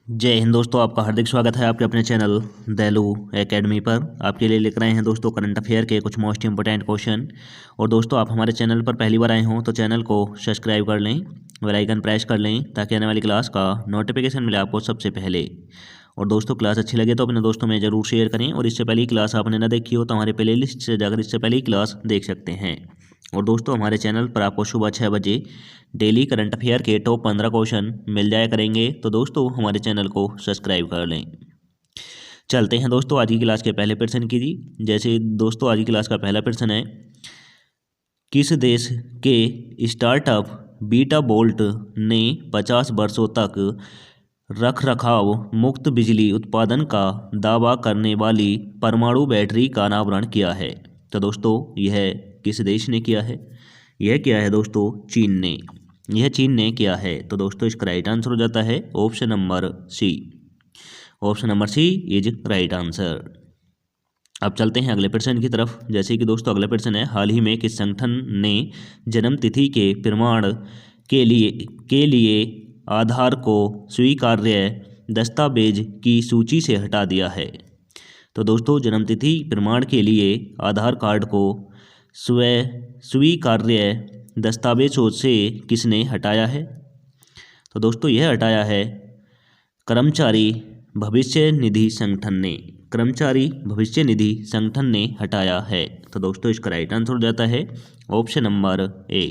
जय हिंद दोस्तों, आपका हार्दिक स्वागत है आपके अपने चैनल दैलू एकेडमी पर। आपके लिए लेकर आए हैं दोस्तों करंट अफेयर के कुछ मोस्ट इंपोर्टेंट क्वेश्चन। और दोस्तों, आप हमारे चैनल पर पहली बार आए हों तो चैनल को सब्सक्राइब कर लें, बेल आइकन प्रेस कर लें ताकि आने वाली क्लास का नोटिफिकेशन मिले आपको सबसे पहले। और दोस्तों, क्लास अच्छी लगे तो अपने दोस्तों में ज़रूर शेयर करें। और इससे पहली क्लास आपने ना देखी हो तो हमारे प्ले लिस्ट से जाकर इससे पहली क्लास देख सकते हैं। और दोस्तों, हमारे चैनल पर आपको सुबह 6 बजे डेली करंट अफेयर के टॉप 15 क्वेश्चन मिल जाया करेंगे। तो दोस्तों, हमारे चैनल को सब्सक्राइब कर लें। चलते हैं दोस्तों आज की क्लास के पहले प्रश्न की जी। जैसे दोस्तों, आज की क्लास का पहला प्रश्न है, किस देश के स्टार्टअप बीटा बोल्ट ने 50 वर्षों तक रखरखाव मुक्त बिजली उत्पादन का दावा करने वाली परमाणु बैटरी का अनावरण किया है? तो दोस्तों, यह किस देश ने किया है? यह किया है दोस्तों चीन ने। यह चीन ने किया है। तो दोस्तों, इसका राइट आंसर हो जाता है option number C. Option number C is right answer. अब चलते हैं अगले प्रश्न की तरफ। जैसे कि दोस्तों, अगला प्रश्न है, हाल ही में किस संगठन ने जन्मतिथि के प्रमाण के लिए आधार को स्वीकार्य दस्तावेज की सूची से हटा दिया है? तो दोस्तों, जन्मतिथि प्रमाण के लिए आधार कार्ड को स्वीकार्य दस्तावेजों से किसने हटाया है? तो दोस्तों, यह हटाया है कर्मचारी भविष्य निधि संगठन ने। कर्मचारी भविष्य निधि संगठन ने हटाया है। तो दोस्तों, इसका राइट आंसर हो जाता है option number A.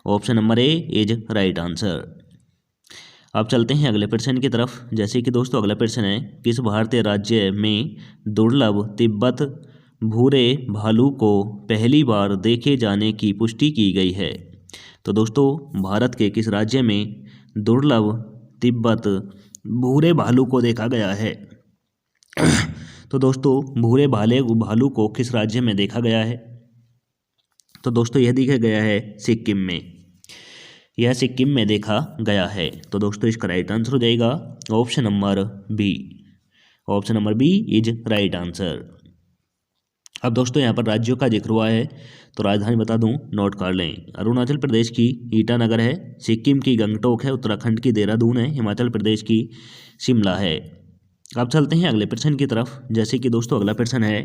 Option number A is right answer. अब चलते हैं अगले प्रश्न की तरफ। जैसे कि दोस्तों, अगला प्रश्न है, किस भारतीय राज्य में दुर्लभ तिब्बत भूरे भालू को पहली बार देखे जाने की पुष्टि की गई है? तो दोस्तों, भारत के किस राज्य में दुर्लभ तिब्बत भूरे भालू को देखा गया है? तो दोस्तों, भूरे भालू को किस राज्य में देखा गया है? तो दोस्तों, यह देखा गया है सिक्किम में। यह सिक्किम में देखा गया है। तो दोस्तों, इसका राइट आंसर हो जाएगा option number B. Option number B is right answer. अब दोस्तों, यहाँ पर राज्यों का जिक्र हुआ है तो राजधानी बता दूं, नोट कर लें। अरुणाचल प्रदेश की ईटानगर है, सिक्किम की गंगटोक है, उत्तराखंड की देहरादून है, हिमाचल प्रदेश की शिमला है। अब चलते हैं अगले प्रश्न की तरफ। जैसे कि दोस्तों, अगला प्रश्न है,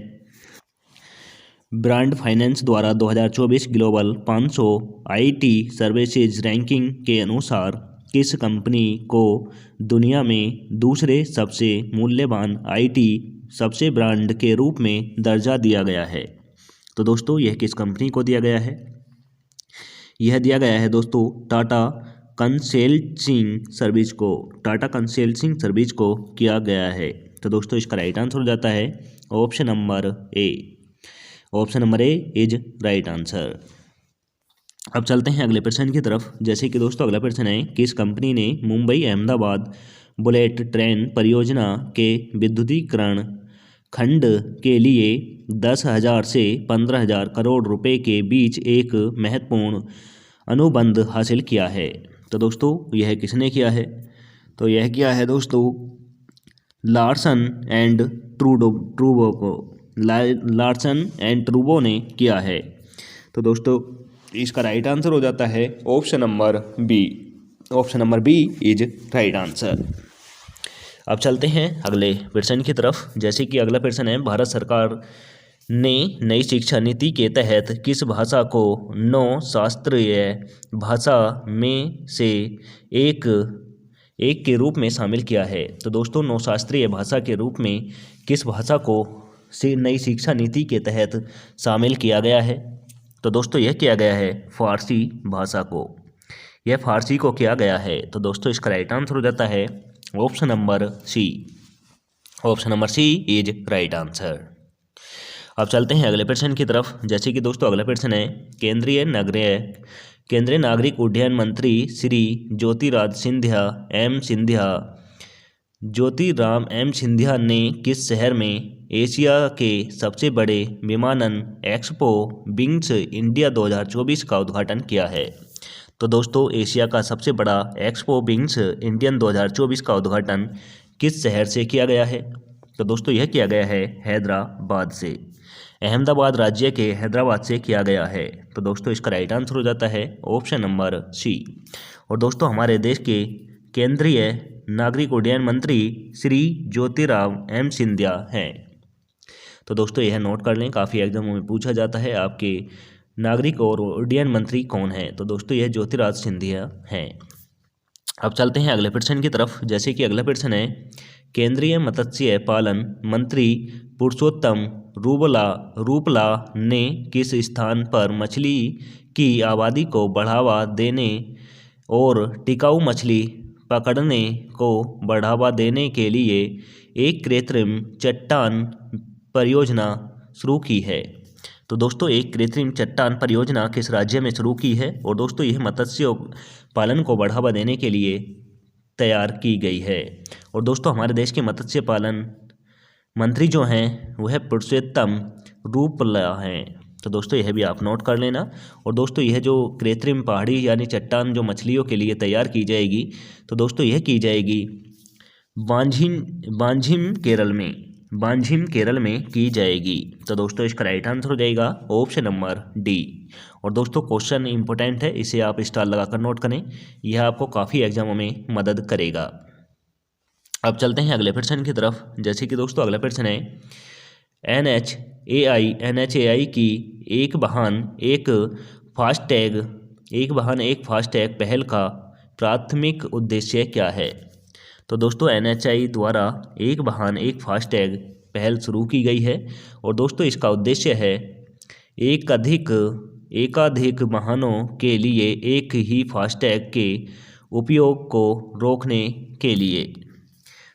ब्रांड फाइनेंस द्वारा 2024 ग्लोबल 500 आईटी सर्विसेज रैंकिंग के अनुसार किस कंपनी को दुनिया में दूसरे सबसे मूल्यवान आईटी सबसे ब्रांड के रूप में दर्जा दिया गया है? तो दोस्तों, यह किस कंपनी को दिया गया है? यह दिया गया है दोस्तों टाटा कंसल्टिंग सर्विस को। टाटा कंसल्टिंग सर्विस को किया गया है। तो दोस्तों, इसका राइट आंसर हो जाता है option number A. Option number A is right answer. अब चलते हैं अगले प्रश्न की तरफ। जैसे कि दोस्तों, अगला प्रश्न है, किस कंपनी ने मुंबई अहमदाबाद बुलेट ट्रेन परियोजना के विद्युतीकरण खंड के लिए 10,000 से 15,000 करोड़ रुपए के बीच एक महत्वपूर्ण अनुबंध हासिल किया है? तो दोस्तों, यह किसने किया है? तो यह किया है दोस्तों लार्सन एंड ट्रूबो को। लार्सन एंड ट्रूबो ने किया है। तो दोस्तों, इसका राइट आंसर हो जाता है option number B. Option number B is right answer. अब चलते हैं अगले प्रश्न की तरफ। जैसे कि अगला प्रश्न है, भारत सरकार ने नई शिक्षा नीति के तहत किस भाषा को 9 शास्त्रीय भाषा में से एक के रूप में शामिल किया है? तो दोस्तों, 9 शास्त्रीय भाषा के रूप में किस भाषा को नई शिक्षा नीति के तहत शामिल किया गया है? तो दोस्तों, यह किया गया है फारसी भाषा को। यह फारसी को किया गया है। तो दोस्तों, इसका राइट आंसर हो जाता है option number C. Option number C is right answer. अब चलते हैं अगले प्रश्न की तरफ। जैसे कि दोस्तों, अगला प्रश्न है, केंद्रीय नागरिक उड्डयन मंत्री श्री ज्योतिराम एम सिंधिया ने किस शहर में एशिया के सबसे बड़े विमानन एक्सपो विंग्स इंडिया 2024 का उद्घाटन किया है? तो दोस्तों, एशिया का सबसे बड़ा एक्सपो विंग्स इंडियन 2024 का उद्घाटन किस शहर से किया गया है? तो दोस्तों, यह किया गया है हैदराबाद से। अहमदाबाद राज्य के हैदराबाद से किया गया है। तो दोस्तों, इसका राइट आंसर हो जाता है ऑप्शन नंबर सी। और दोस्तों, हमारे देश के केंद्रीय नागरिक उड्डयन मंत्री श्री ज्योतिराव एम सिंधिया हैं। तो दोस्तों यह नोट कर लें, काफ़ी एग्जामों में पूछा जाता है आपके नागरिक और उड्डयन मंत्री कौन है। तो दोस्तों यह ज्योतिराज सिंधिया हैं। अब चलते हैं अगले प्रश्न की तरफ। जैसे कि अगला प्रश्न है, केंद्रीय मत्स्य पालन मंत्री पुरुषोत्तम रूपला ने किस स्थान पर मछली की आबादी को बढ़ावा देने और टिकाऊ मछली पकड़ने को बढ़ावा देने के लिए एक कृत्रिम चट्टान परियोजना शुरू की है। तो दोस्तों एक कृत्रिम चट्टान परियोजना किस राज्य में शुरू की है, और दोस्तों यह मत्स्य पालन को बढ़ावा देने के लिए तैयार की गई है। और दोस्तों हमारे देश के मत्स्य पालन मंत्री जो हैं वह पुरुषोत्तम रूपला हैं। तो दोस्तों यह भी आप नोट कर लेना। और दोस्तों यह जो कृत्रिम पहाड़ी यानी चट्टान जो मछलियों के लिए तैयार की जाएगी, तो दोस्तों यह की जाएगी बांझिम केरल में की जाएगी। तो दोस्तों इसका राइट आंसर हो जाएगा ऑप्शन नंबर डी। और दोस्तों क्वेश्चन इंपॉर्टेंट है, इसे आप स्टार लगाकर नोट करें, यह आपको काफ़ी एग्जामों में मदद करेगा। अब चलते हैं अगले प्रश्न की तरफ। जैसे कि दोस्तों अगला प्रश्न है, NHAI की एक वाहन एक फास्टैग पहल का प्राथमिक उद्देश्य क्या है। तो दोस्तों NHAI द्वारा एक वाहन एक फास्टैग पहल शुरू की गई है, और दोस्तों इसका उद्देश्य है एकाधिक वाहनों के लिए एक ही फास्टैग के उपयोग को रोकने के लिए।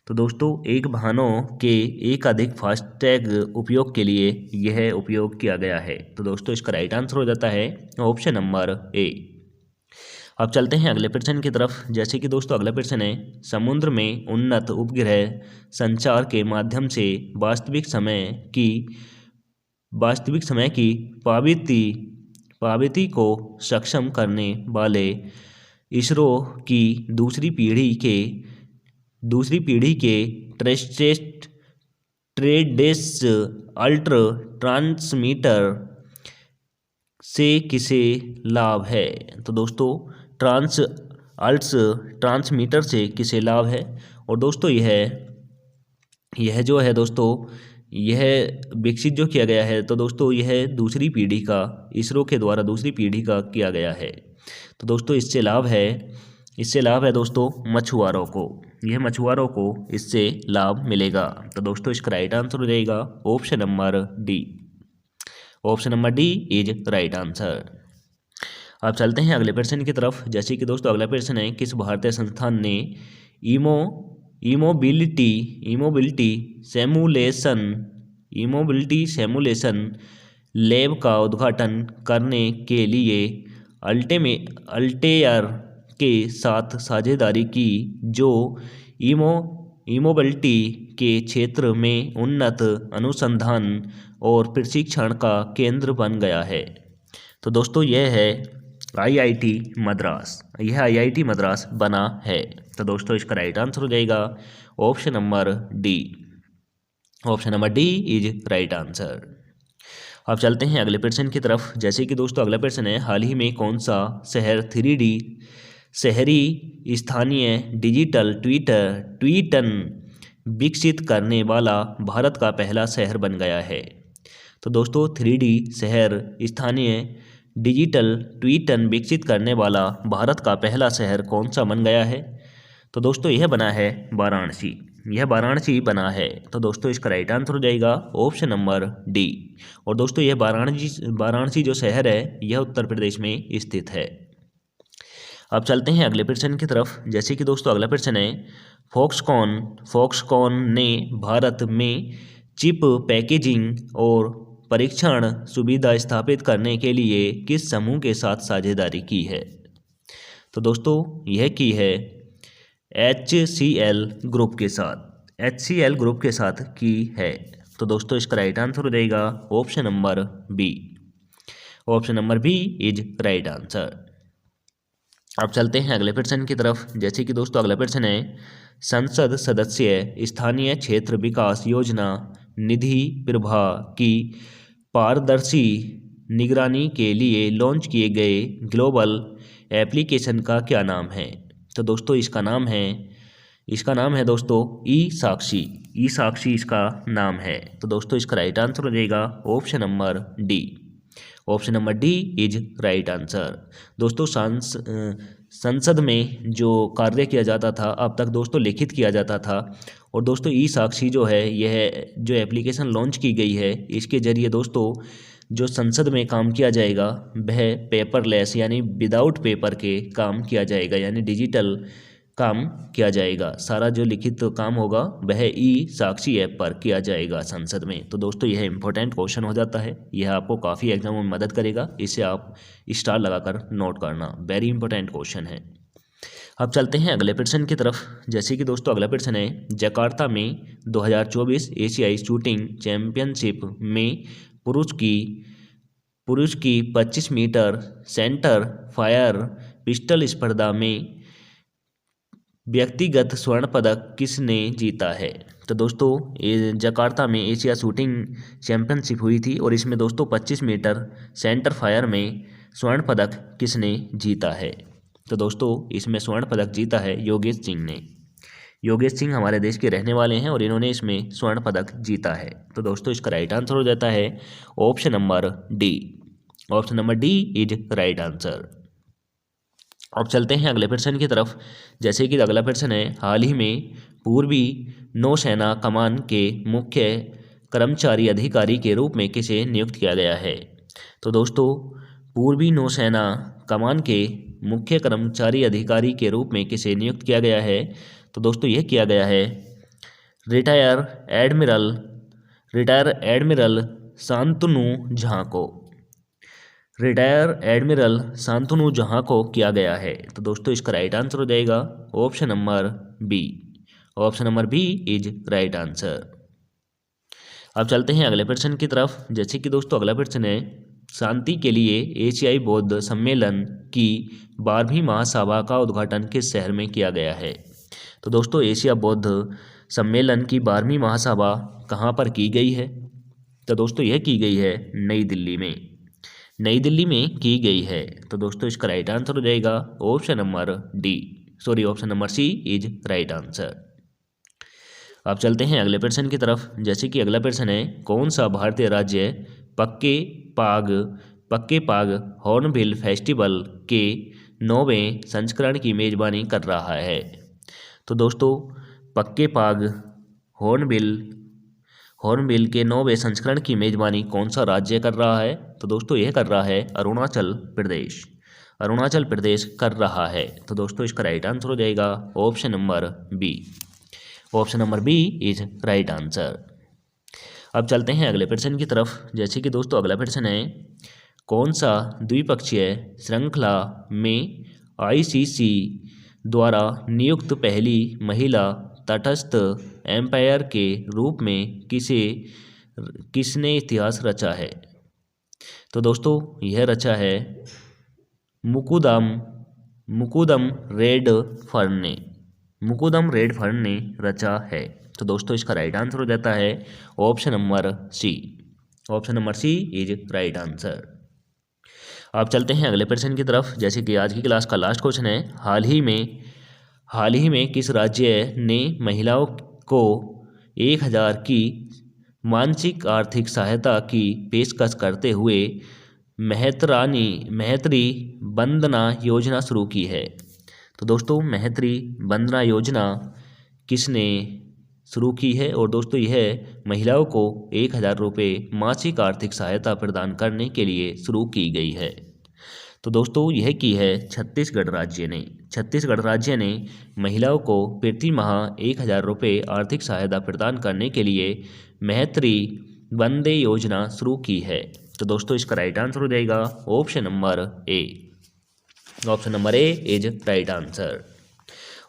तो दोस्तों एक वाहनों के एकाधिक फास्टैग उपयोग के लिए यह उपयोग किया गया है। तो दोस्तों इसका राइट आंसर हो जाता है ऑप्शन नंबर ए। अब चलते हैं अगले प्रश्न की तरफ। जैसे कि दोस्तों अगला प्रश्न है, समुद्र में उन्नत उपग्रह संचार के माध्यम से वास्तविक समय की पावती को सक्षम करने वाले इसरो की दूसरी पीढ़ी के ट्रेडेस अल्ट्रा ट्रांसमीटर से किसे लाभ है। तो दोस्तों ट्रांसमीटर से किसे लाभ है, और दोस्तों यह जो है दोस्तों यह विकसित जो किया गया है, तो दोस्तों यह दूसरी पीढ़ी का इसरो के द्वारा दूसरी पीढ़ी का किया गया है। तो दोस्तों इससे लाभ है दोस्तों मछुआरों को, यह मछुआरों को इससे लाभ मिलेगा। तो दोस्तों इसका राइट आंसर हो जाएगा option number D. Option number D is right answer. अब चलते हैं अगले प्रश्न की तरफ। जैसे कि दोस्तों अगला प्रश्न है, किस भारतीय संस्थान ने इमोबिलिटी सेमुलेशन लैब का उद्घाटन करने के लिए अल्टेयर के साथ साझेदारी की, जो इमोबिलिटी के क्षेत्र में उन्नत अनुसंधान और प्रशिक्षण का केंद्र बन गया है। तो दोस्तों यह है IIT मद्रास, यह IIT मद्रास बना है। तो दोस्तों इसका राइट आंसर हो जाएगा option number D. Option number D is right answer. अब चलते हैं अगले प्रश्न की तरफ। जैसे कि दोस्तों अगला प्रश्न है, हाल ही में कौन सा शहर 3D शहरी स्थानीय डिजिटल ट्वीटन विकसित करने वाला भारत का पहला शहर बन गया है। तो दोस्तों 3D शहर स्थानीय डिजिटल ट्वीटन विकसित करने वाला भारत का पहला शहर कौन सा बन गया है। तो दोस्तों यह बना है वाराणसी, यह वाराणसी बना है। तो दोस्तों इसका राइट आंसर हो जाएगा ऑप्शन नंबर डी। और दोस्तों यह वाराणसी जो शहर है यह उत्तर प्रदेश में स्थित है। अब चलते हैं अगले प्रश्न की तरफ। जैसे कि दोस्तों अगला प्रश्न है, फॉक्सकॉन ने भारत में चिप पैकेजिंग और परीक्षण सुविधा स्थापित करने के लिए किस समूह के साथ साझेदारी की है। तो दोस्तों यह की है HCL ग्रुप के साथ की है। तो दोस्तों इसका राइट आंसर हो जाएगा option number B. Option number B is right answer. अब चलते हैं अगले प्रश्न की तरफ। जैसे कि दोस्तों अगला प्रश्न है, संसद सदस्य स्थानीय क्षेत्र विकास योजना निधि प्रभा की पारदर्शी निगरानी के लिए लॉन्च किए गए ग्लोबल एप्लीकेशन का क्या नाम है। तो दोस्तों इसका नाम है इसका नाम है दोस्तों ई साक्षी। ई साक्षी इसका नाम है। तो दोस्तों इसका राइट आंसर हो जाएगा option number D. Option number D is right answer. दोस्तों संसद में जो कार्य किया जाता था अब तक दोस्तों लिखित किया जाता था, और दोस्तों ई साक्षी जो है यह जो एप्लीकेशन लॉन्च की गई है इसके जरिए दोस्तों जो संसद में काम किया जाएगा वह पेपरलेस यानी विदाउट पेपर के काम किया जाएगा, यानी डिजिटल काम किया जाएगा। सारा जो लिखित काम होगा वह ई साक्षी ऐप पर किया जाएगा संसद में। तो दोस्तों यह इंपॉर्टेंट क्वेश्चन हो जाता है, यह आपको काफ़ी एग्जामों में मदद करेगा, इसे आप स्टार लगाकर नोट करना, वेरी इंपॉर्टेंट क्वेश्चन है। अब चलते हैं अगले प्रश्न की तरफ। जैसे कि दोस्तों अगला प्रश्न है, जकार्ता में 2024 एशियाई शूटिंग चैंपियनशिप में पुरुष की 25 मीटर सेंटर फायर पिस्टल स्पर्धा में व्यक्तिगत स्वर्ण पदक किसने जीता है? तो दोस्तों जकार्ता में एशिया शूटिंग चैंपियनशिप हुई थी और इसमें दोस्तों 25 मीटर सेंटर फायर में स्वर्ण पदक किसने जीता है? तो दोस्तों इसमें स्वर्ण पदक जीता है योगेश सिंह ने। योगेश सिंह हमारे देश के रहने वाले हैं और इन्होंने इसमें स्वर्ण पदक जीता है। तो दोस्तों इसका राइट आंसर हो जाता है option number D. Option number D is right answer. अब चलते हैं अगले प्रश्न की तरफ। जैसे कि अगला प्रश्न है, हाल ही में पूर्वी नौसेना कमान के मुख्य कर्मचारी अधिकारी के रूप में किसे नियुक्त किया गया है? तो दोस्तों पूर्वी नौसेना कमान के मुख्य कर्मचारी अधिकारी के रूप में किसे नियुक्त किया गया है? तो दोस्तों यह किया गया है रिटायर एडमिरल शांतनु झा को। रिटायर एडमिरल शांतनु झा को किया गया है। तो दोस्तों इसका राइट आंसर हो जाएगा option number B. Option number B is right answer. अब चलते हैं अगले प्रश्न की तरफ। जैसे कि दोस्तों अगला प्रश्न है, शांति के लिए एशियाई बौद्ध सम्मेलन की 12वीं महासभा का उद्घाटन किस शहर में किया गया है? तो दोस्तों एशिया बौद्ध सम्मेलन की 12वीं महासभा कहाँ पर की गई है? तो दोस्तों यह की गई है नई दिल्ली में। नई दिल्ली में की गई है। तो दोस्तों इसका राइट आंसर हो जाएगा option number C is right answer. अब चलते हैं अगले प्रश्न की तरफ। जैसे कि अगला प्रश्न है, कौन सा भारतीय राज्य पक्के पाग हॉर्नबिल फेस्टिवल के 9वें संस्करण की मेजबानी कर रहा है? तो दोस्तों पक्के पाग हॉर्नबिल के 9वें संस्करण की मेजबानी कौन सा राज्य कर रहा है? तो दोस्तों यह कर रहा है अरुणाचल प्रदेश। अरुणाचल प्रदेश कर रहा है। तो दोस्तों इसका राइट आंसर हो जाएगा option number B. Option number B is right answer. अब चलते हैं अगले प्रश्न की तरफ। जैसे कि दोस्तों अगला प्रश्न है, कौन सा द्विपक्षीय श्रृंखला में आईसीसी द्वारा नियुक्त पहली महिला तटस्थ एम्पायर के रूप में किसने इतिहास रचा है? तो दोस्तों यह रचा है मुकुदम रेडफर्न ने रचा है। तो दोस्तों इसका राइट आंसर हो जाता है option number C. Option number C is right answer. अब चलते हैं अगले प्रश्न की तरफ। जैसे कि आज की क्लास का लास्ट क्वेश्चन है, हाल ही में किस राज्य ने महिलाओं को 1000 की मानसिक आर्थिक सहायता की पेशकश करते हुए महतरी वंदना योजना शुरू की है? तो दोस्तों महतरी वंदना योजना किसने शुरू की है? और दोस्तों यह महिलाओं को 1000 रुपये मासिक आर्थिक सहायता प्रदान करने के लिए शुरू की गई है। तो दोस्तों यह की है छत्तीसगढ़ राज्य ने। छत्तीसगढ़ राज्य ने महिलाओं को प्रति माह 1000 रुपये आर्थिक सहायता प्रदान करने के लिए महतरी वंदे योजना शुरू की है। तो दोस्तों इसका राइट आंसर हो जाएगा option number A. Option number A is right answer.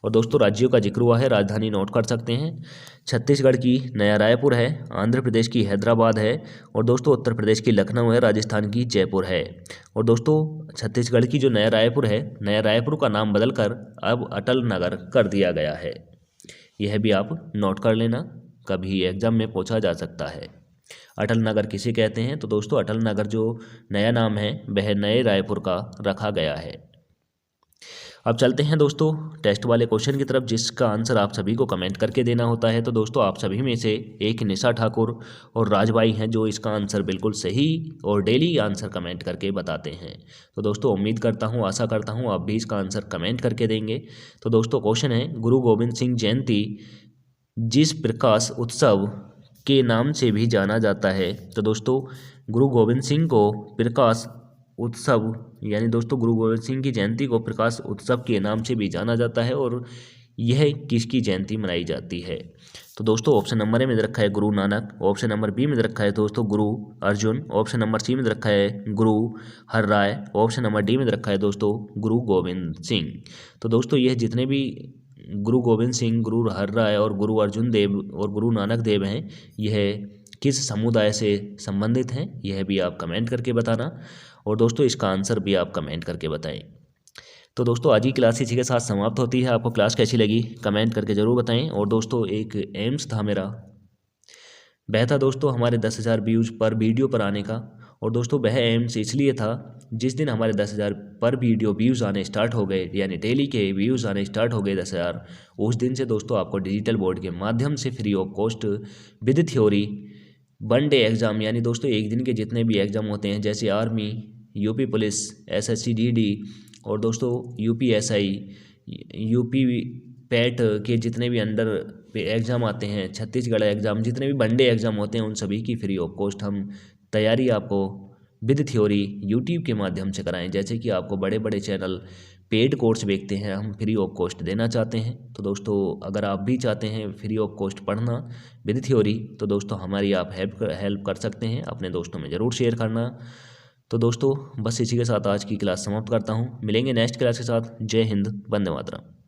और दोस्तों राज्यों का जिक्र हुआ है, राजधानी नोट कर सकते हैं। छत्तीसगढ़ की नया रायपुर है, आंध्र प्रदेश की हैदराबाद है, और दोस्तों उत्तर प्रदेश की लखनऊ है, राजस्थान की जयपुर है। और दोस्तों छत्तीसगढ़ की जो नया रायपुर है, नया रायपुर का नाम बदलकर अब अटल नगर कर दिया गया है। यह भी आप नोट कर लेना, कभी एग्जाम में पूछा जा सकता है। अटल नगर किसे कहते हैं? तो दोस्तों अटल नगर जो नया नाम है वह नए रायपुर का रखा गया है। अब चलते हैं दोस्तों टेस्ट वाले क्वेश्चन की तरफ, जिसका आंसर आप सभी को कमेंट करके देना होता है। तो दोस्तों आप सभी में से एक निशा ठाकुर और राजबाई हैं जो इसका आंसर बिल्कुल सही और डेली आंसर कमेंट करके बताते हैं। तो दोस्तों उम्मीद करता हूँ, आशा करता हूँ आप भी इसका आंसर कमेंट करके देंगे। तो दोस्तों क्वेश्चन है, गुरु गोविंद सिंह जयंती जिस प्रकाश उत्सव के नाम से भी जाना जाता है। तो दोस्तों गुरु गोविंद सिंह को प्रकाश उत्सव यानी दोस्तों गुरु गोविंद सिंह की जयंती को प्रकाश उत्सव के नाम से भी जाना जाता है, और यह किसकी जयंती मनाई जाती है। तो दोस्तों ऑप्शन नंबर ए में दे रखा है Guru Nanak, option number B में दे रखा है दोस्तों गुरु अर्जुन, ऑप्शन नंबर सी में दे रखा है गुरु हरराय, ऑप्शन नंबर डी में दे रखा है दोस्तों गुरु गोविंद सिंह। तो दोस्तों यह जितने भी गुरु गोविंद सिंह, गुरु हरराय और गुरु अर्जुन देव और गुरु नानक देव हैं, यह किस समुदाय से संबंधित हैं, यह भी आप कमेंट करके बताना, और दोस्तों इसका आंसर भी आप कमेंट करके बताएं। तो दोस्तों आज की क्लास इसी के साथ समाप्त होती है। आपको क्लास कैसी लगी कमेंट करके ज़रूर बताएं। और दोस्तों एक एम्स था मेरा, वह था दोस्तों हमारे 10,000 व्यूज़ पर वीडियो पर आने का। और दोस्तों वह एम्स इसलिए था, जिस दिन हमारे 10,000 पर वीडियो व्यूज़ आने स्टार्ट हो गए, यानी डेली के व्यूज़ आने स्टार्ट हो गए 10,000, उस दिन से दोस्तों आपको डिजिटल बोर्ड के माध्यम से free of cost with theory 1 day exam, यानी दोस्तों एक दिन के जितने भी एग्ज़ाम होते हैं, जैसे army, UP police, SSC DD और दोस्तों UPSI, यूपी पैट के जितने भी अंडर एग्ज़ाम आते हैं, छत्तीसगढ़ एग्ज़ाम, जितने भी वनडे एग्ज़ाम होते हैं, उन सभी की फ्री ऑफ कॉस्ट हम तैयारी आपको विद थ्योरी यूट्यूब के माध्यम से कराएं। जैसे कि आपको बड़े बड़े चैनल पेड कोर्स बेचते हैं, हम फ्री ऑफ कॉस्ट देना चाहते हैं। तो दोस्तों अगर आप भी चाहते हैं फ्री ऑफ कॉस्ट पढ़ना विद थ्योरी, तो दोस्तों हमारी आप हेल्प कर सकते हैं, अपने दोस्तों में ज़रूर शेयर करना। तो दोस्तों बस इसी के साथ आज की क्लास समाप्त करता हूँ। मिलेंगे नेक्स्ट क्लास के साथ। जय हिंद, वंदे मातरम।